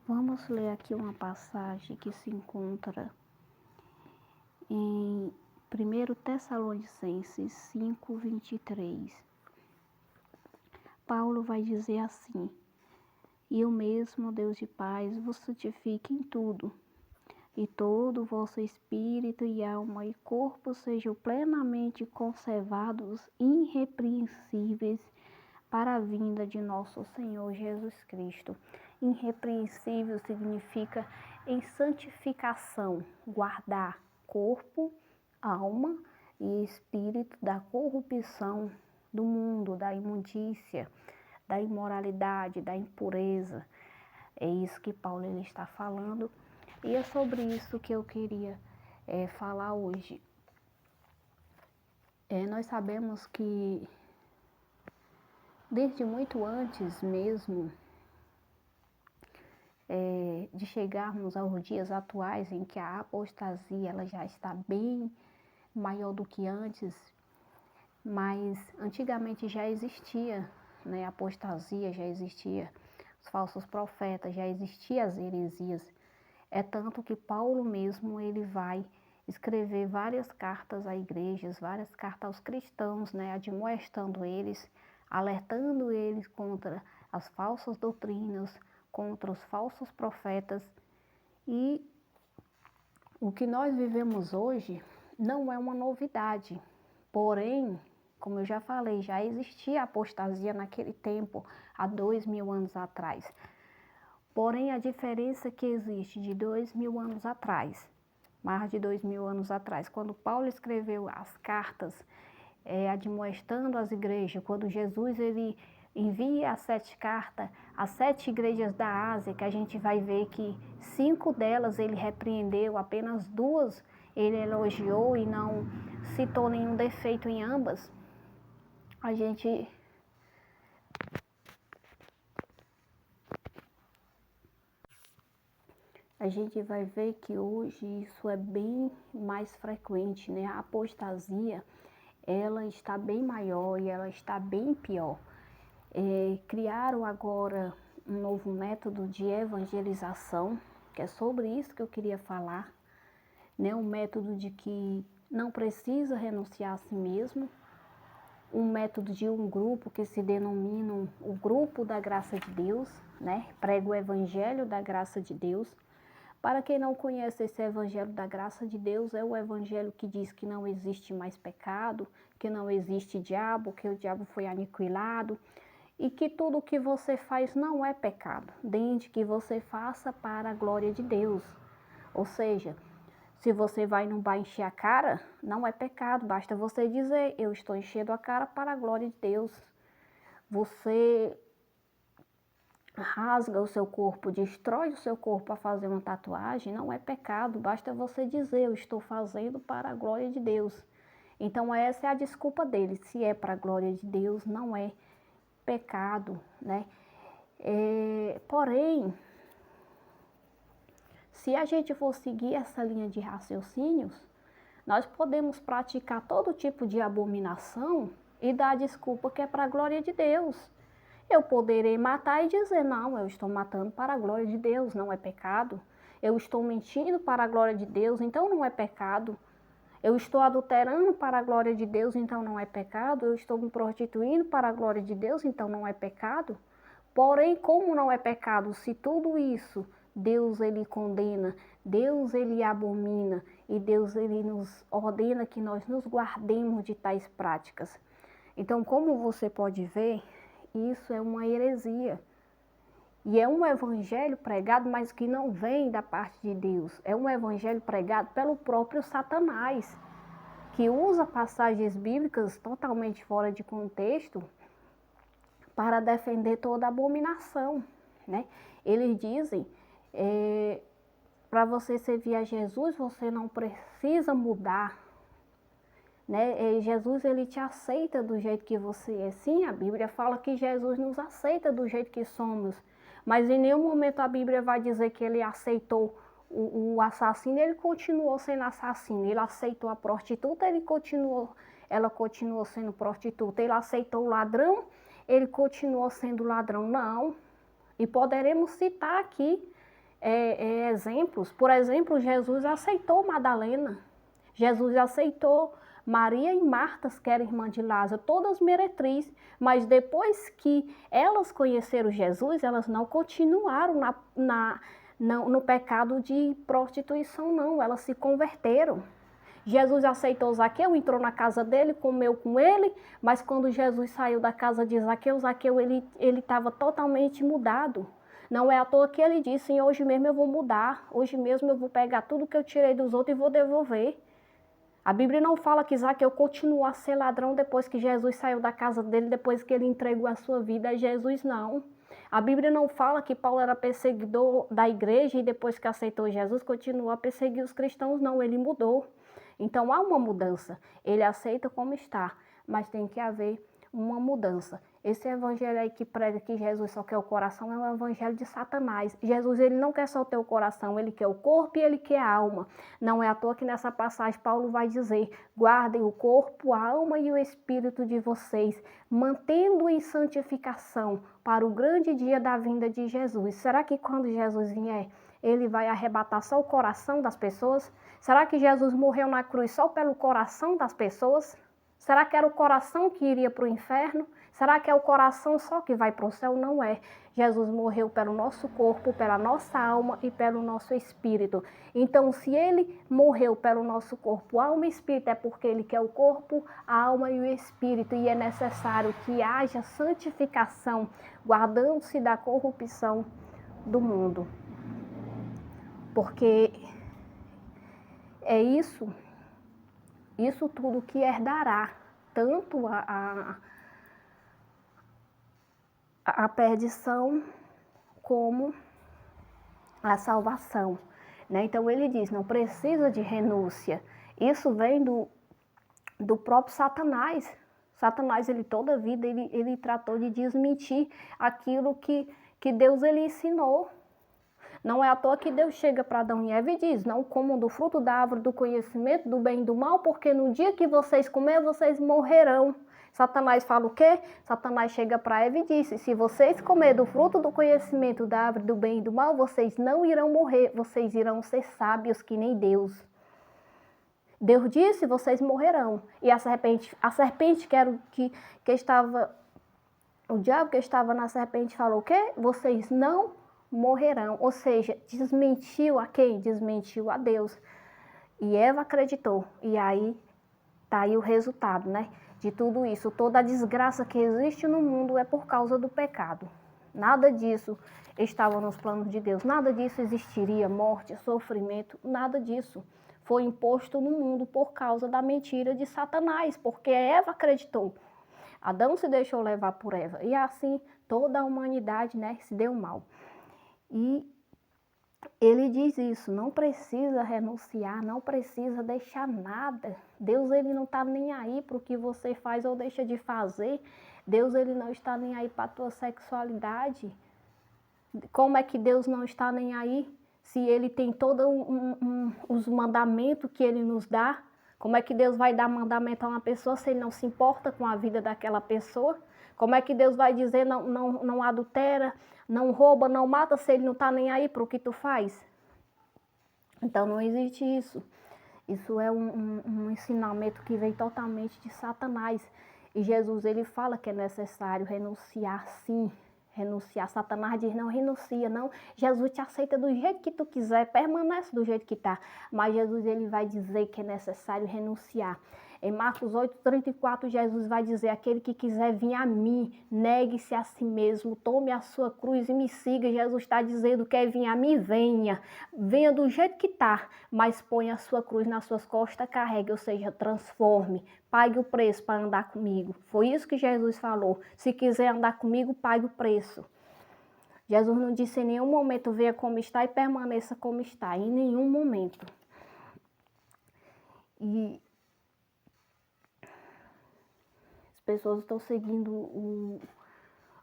Vamos ler aqui uma passagem que se encontra em 1 Tessalonicenses 5:23. Paulo vai dizer assim: "E o mesmo Deus de paz vos santifique em tudo, e todo o vosso espírito e alma e corpo sejam plenamente conservados irrepreensíveis para a vinda de nosso Senhor Jesus Cristo." Irrepreensível significa em santificação, guardar corpo, alma e espírito da corrupção do mundo, da imundícia, da imoralidade, da impureza. É isso que Paulo ele está falando, e é sobre isso que eu queria falar hoje. Nós sabemos que desde muito antes mesmo de chegarmos aos dias atuais em que a apostasia ela já está bem maior do que antes, mas antigamente já existia, né, a apostasia, já existia os falsos profetas, já existiam as heresias. É tanto que Paulo mesmo ele vai escrever várias cartas a igrejas, várias cartas aos cristãos, né, admoestando eles, alertando eles contra as falsas doutrinas, contra os falsos profetas. E o que nós vivemos hoje não é uma novidade, porém, como eu já falei, já existia apostasia naquele tempo, há 2000 anos atrás. Porém, a diferença que existe de 2000 anos atrás, mais de 2000 anos atrás, quando Paulo escreveu as cartas, admoestando as igrejas, quando Jesus ele envia as 7 cartas, as 7 igrejas da Ásia, que a gente vai ver que 5 delas ele repreendeu, apenas 2 ele elogiou e não citou nenhum defeito em ambas. A gente vai ver que hoje isso é bem mais frequente, né? A apostasia, ela está bem maior e ela está bem pior. Criaram agora um novo método de evangelização, que é sobre isso que eu queria falar, né? Um método de que não precisa renunciar a si mesmo, um método de um grupo que se denomina o grupo da graça de Deus, né? Prega o evangelho da graça de Deus. Para quem não conhece esse evangelho da graça de Deus, é o evangelho que diz que não existe mais pecado, que não existe diabo, que o diabo foi aniquilado e que tudo o que você faz não é pecado, desde que você faça para a glória de Deus. Ou seja, se você vai num bar encher a cara, não é pecado, basta você dizer: eu estou enchendo a cara para a glória de Deus. Você rasga o seu corpo, destrói o seu corpo para fazer uma tatuagem, não é pecado, basta você dizer: eu estou fazendo para a glória de Deus. Então essa é a desculpa dele, se é para a glória de Deus, não é pecado, né? Porém, se a gente for seguir essa linha de raciocínios, nós podemos praticar todo tipo de abominação e dar desculpa que é para a glória de Deus. Eu poderei matar e dizer: não, eu estou matando para a glória de Deus, não é pecado. Eu estou mentindo para a glória de Deus, então não é pecado. Eu estou adulterando para a glória de Deus, então não é pecado. Eu estou me prostituindo para a glória de Deus, então não é pecado. Porém, como não é pecado, se tudo isso Deus ele condena, Deus ele abomina e Deus ele nos ordena que nós nos guardemos de tais práticas. Então, como você pode ver, isso é uma heresia. E é um evangelho pregado, mas que não vem da parte de Deus. É um evangelho pregado pelo próprio Satanás, que usa passagens bíblicas totalmente fora de contexto para defender toda abominação, né? Eles dizem, para você servir a Jesus, você não precisa mudar, né? Jesus, ele te aceita do jeito que você é. Sim, a Bíblia fala que Jesus nos aceita do jeito que somos, mas em nenhum momento a Bíblia vai dizer que ele aceitou o assassino, ele continuou sendo assassino. Ele aceitou a prostituta, ela continuou sendo prostituta. Ele aceitou o ladrão, ele continuou sendo ladrão. Não. E poderemos citar aqui exemplos. Por exemplo, Jesus aceitou Madalena. Jesus aceitou Maria e Marta, que era irmã de Lázaro, todas meretrizes, mas depois que elas conheceram Jesus, elas não continuaram no pecado de prostituição, não, elas se converteram. Jesus aceitou Zaqueu, entrou na casa dele, comeu com ele, mas quando Jesus saiu da casa de Zaqueu, ele estava totalmente mudado. Não é à toa que ele disse, hoje mesmo eu vou mudar, hoje mesmo eu vou pegar tudo que eu tirei dos outros e vou devolver. A Bíblia não fala que Zaqueu continuou a ser ladrão depois que Jesus saiu da casa dele, depois que ele entregou a sua vida a Jesus, não. A Bíblia não fala que Paulo era perseguidor da igreja e depois que aceitou Jesus continuou a perseguir os cristãos, não, ele mudou. Então há uma mudança, ele aceita como está, mas tem que haver uma mudança. Esse evangelho aí que prega que Jesus só quer o coração é um evangelho de Satanás. Jesus, ele não quer só o teu coração, ele quer o corpo e ele quer a alma. Não é à toa que nessa passagem Paulo vai dizer, guardem o corpo, a alma e o espírito de vocês, mantendo em santificação para o grande dia da vinda de Jesus. Será que quando Jesus vier, ele vai arrebatar só o coração das pessoas? Será que Jesus morreu na cruz só pelo coração das pessoas? Será que era o coração que iria para o inferno? Será que é o coração só que vai para o céu? Não é. Jesus morreu pelo nosso corpo, pela nossa alma e pelo nosso espírito. Então, se ele morreu pelo nosso corpo, alma e espírito, é porque ele quer o corpo, a alma e o espírito. E é necessário que haja santificação, guardando-se da corrupção do mundo. Porque é isso tudo que herdará tanto a perdição como a salvação, né? Então ele diz, não precisa de renúncia. Isso vem do próprio Satanás. Satanás, ele toda a vida, ele tratou de desmentir aquilo que Deus ele ensinou. Não é à toa que Deus chega para Adão e Eva e diz, não comam do fruto da árvore do conhecimento do bem e do mal, porque no dia que vocês comerem, vocês morrerão. Satanás fala o quê? Satanás chega para Eva e disse, se vocês comerem do fruto do conhecimento da árvore do bem e do mal, vocês não irão morrer, vocês irão ser sábios que nem Deus. Deus disse, vocês morrerão. E a serpente que estava, o diabo que estava na serpente falou o quê? Vocês não morrerão, ou seja, desmentiu a quem? Desmentiu a Deus. E Eva acreditou, e aí tá aí o resultado, né, de tudo isso. Toda a desgraça que existe no mundo é por causa do pecado. Nada disso estava nos planos de Deus, nada disso existiria, morte, sofrimento, nada disso. Foi imposto no mundo por causa da mentira de Satanás, porque Eva acreditou. Adão se deixou levar por Eva, e assim toda a humanidade, né, se deu mal. E ele diz isso, não precisa renunciar, não precisa deixar nada. Deus, ele não está nem aí para o que você faz ou deixa de fazer. Deus, ele não está nem aí para a tua sexualidade. Como é que Deus não está nem aí se ele tem todos os mandamentos que ele nos dá? Como é que Deus vai dar mandamento a uma pessoa se ele não se importa com a vida daquela pessoa? Como é que Deus vai dizer não adultera, não rouba, não mata, se ele não está nem aí para o que tu faz? Então não existe isso. Isso é um ensinamento que vem totalmente de Satanás. E Jesus, ele fala que é necessário renunciar, sim. Renunciar. Satanás diz, não renuncia, não. Jesus te aceita do jeito que tu quiser, permanece do jeito que está. Mas Jesus, ele vai dizer que é necessário renunciar. Em Marcos 8:34, Jesus vai dizer, aquele que quiser vir a mim, negue-se a si mesmo, tome a sua cruz e me siga. Jesus está dizendo, quer vir a mim, venha. Venha do jeito que está, mas ponha a sua cruz nas suas costas, carregue, ou seja, transforme. Pague o preço para andar comigo. Foi isso que Jesus falou. Se quiser andar comigo, pague o preço. Jesus não disse em nenhum momento, venha como está e permaneça como está. Em nenhum momento. E as pessoas estão seguindo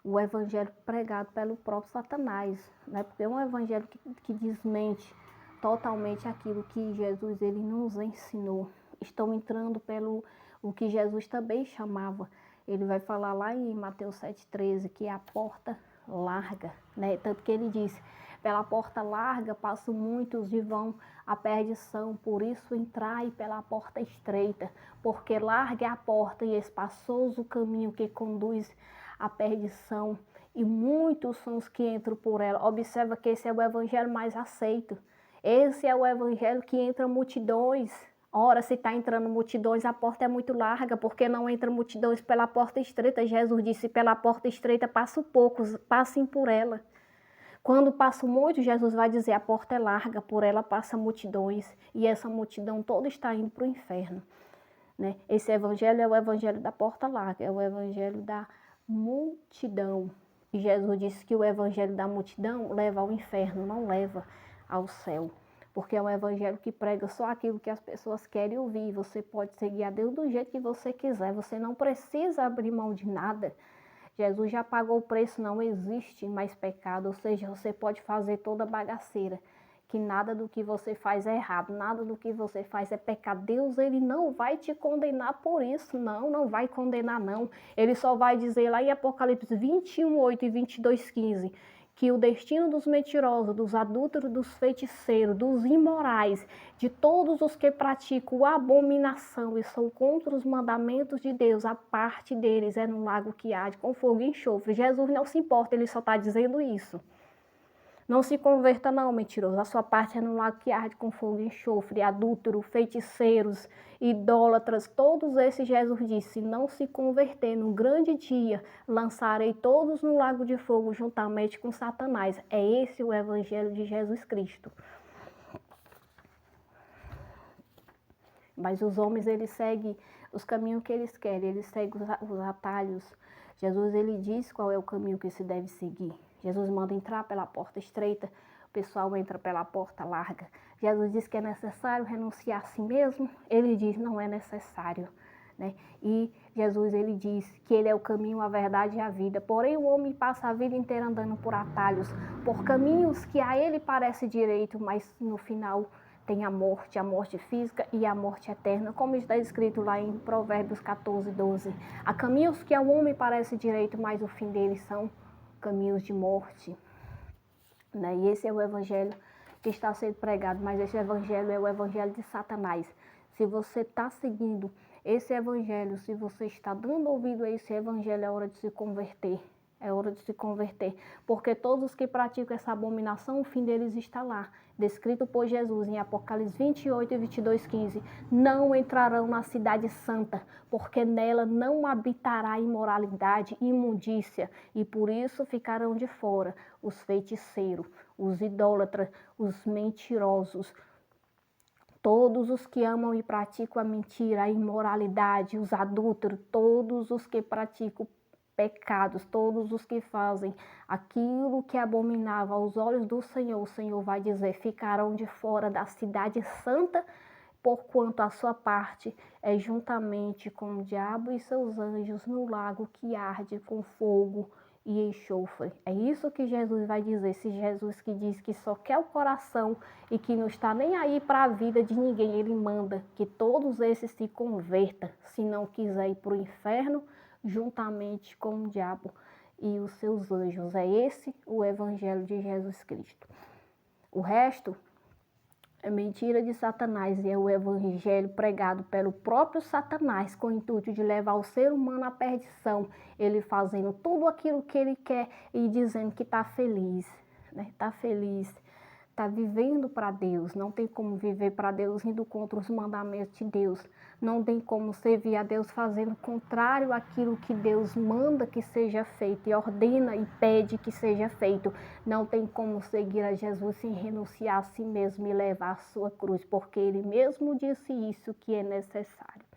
o evangelho pregado pelo próprio Satanás, né? Porque é um evangelho que desmente totalmente aquilo que Jesus ele nos ensinou. Estão entrando pelo o que Jesus também chamava. Ele vai falar lá em Mateus 7,13, que é a porta larga, né? Tanto que ele disse, pela porta larga passam muitos e vão à perdição, por isso entrai pela porta estreita, porque larga é a porta e espaçoso o caminho que conduz à perdição, e muitos são os que entram por ela. Observa que esse é o evangelho mais aceito. Esse é o evangelho que entra multidões. Ora, se está entrando multidões, a porta é muito larga, porque não entra multidões pela porta estreita. Jesus disse, pela porta estreita passam poucos, passem por ela. Quando passam muito, Jesus vai dizer, a porta é larga, por ela passam multidões, e essa multidão toda está indo para o inferno. Né? Esse evangelho é o evangelho da porta larga, é o evangelho da multidão. E Jesus disse que o evangelho da multidão leva ao inferno, não leva ao céu. Porque é um evangelho que prega só aquilo que as pessoas querem ouvir. Você pode seguir a Deus do jeito que você quiser. Você não precisa abrir mão de nada. Jesus já pagou o preço, não existe mais pecado. Ou seja, você pode fazer toda bagaceira. Que nada do que você faz é errado, nada do que você faz é pecado. Deus, ele não vai te condenar por isso, não vai condenar não. Ele só vai dizer lá em Apocalipse 21:8 e 22:15, que o destino dos mentirosos, dos adúlteros, dos feiticeiros, dos imorais, de todos os que praticam abominação e são contra os mandamentos de Deus, a parte deles é no lago que arde com fogo e enxofre. Jesus não se importa, ele só está dizendo isso. Não se converta não, mentiroso. A sua parte é no lago que arde com fogo e enxofre, adúltero, feiticeiros, idólatras, todos esses Jesus disse, se não se converter no grande dia, lançarei todos no lago de fogo juntamente com Satanás. É esse o evangelho de Jesus Cristo. Mas os homens, eles seguem os caminhos que eles querem, eles seguem os atalhos. Jesus, ele diz qual é o caminho que se deve seguir. Jesus manda entrar pela porta estreita, o pessoal entra pela porta larga. Jesus diz que é necessário renunciar a si mesmo, ele diz não é necessário. Né? E Jesus, ele diz que ele é o caminho, a verdade e a vida. Porém, o homem passa a vida inteira andando por atalhos, por caminhos que a ele parece direito, mas no final tem a morte física e a morte eterna, como está escrito lá em Provérbios 14:12. Há caminhos que ao homem parece direito, mas o fim deles são caminhos de morte. Né? E esse é o evangelho que está sendo pregado, mas esse evangelho é o evangelho de Satanás. Se você está seguindo esse evangelho, se você está dando ouvido a esse evangelho, é hora de se converter. É hora de se converter, porque todos os que praticam essa abominação, o fim deles está lá, descrito por Jesus em Apocalipse 28 e 22:15. Não entrarão na cidade santa, porque nela não habitará imoralidade e imundícia, e por isso ficarão de fora os feiticeiros, os idólatras, os mentirosos, todos os que amam e praticam a mentira, a imoralidade, os adúlteros, todos os que praticam pecados, todos os que fazem aquilo que é abominável aos olhos do Senhor, o Senhor vai dizer, ficarão de fora da cidade santa, porquanto a sua parte é juntamente com o diabo e seus anjos no lago que arde com fogo e enxofre. É isso que Jesus vai dizer, esse Jesus que diz que só quer o coração e que não está nem aí para a vida de ninguém, ele manda que todos esses se convertam, se não quiser ir para o inferno, juntamente com o diabo e os seus anjos. É esse o evangelho de Jesus Cristo. O resto é mentira de Satanás e é o evangelho pregado pelo próprio Satanás com o intuito de levar o ser humano à perdição, ele fazendo tudo aquilo que ele quer e dizendo que está feliz, né? Está feliz, está vivendo para Deus. Não tem como viver para Deus indo contra os mandamentos de Deus. Não tem como servir a Deus fazendo contrário àquilo que Deus manda que seja feito e ordena e pede que seja feito. Não tem como seguir a Jesus sem renunciar a si mesmo e levar a sua cruz, porque ele mesmo disse isso que é necessário.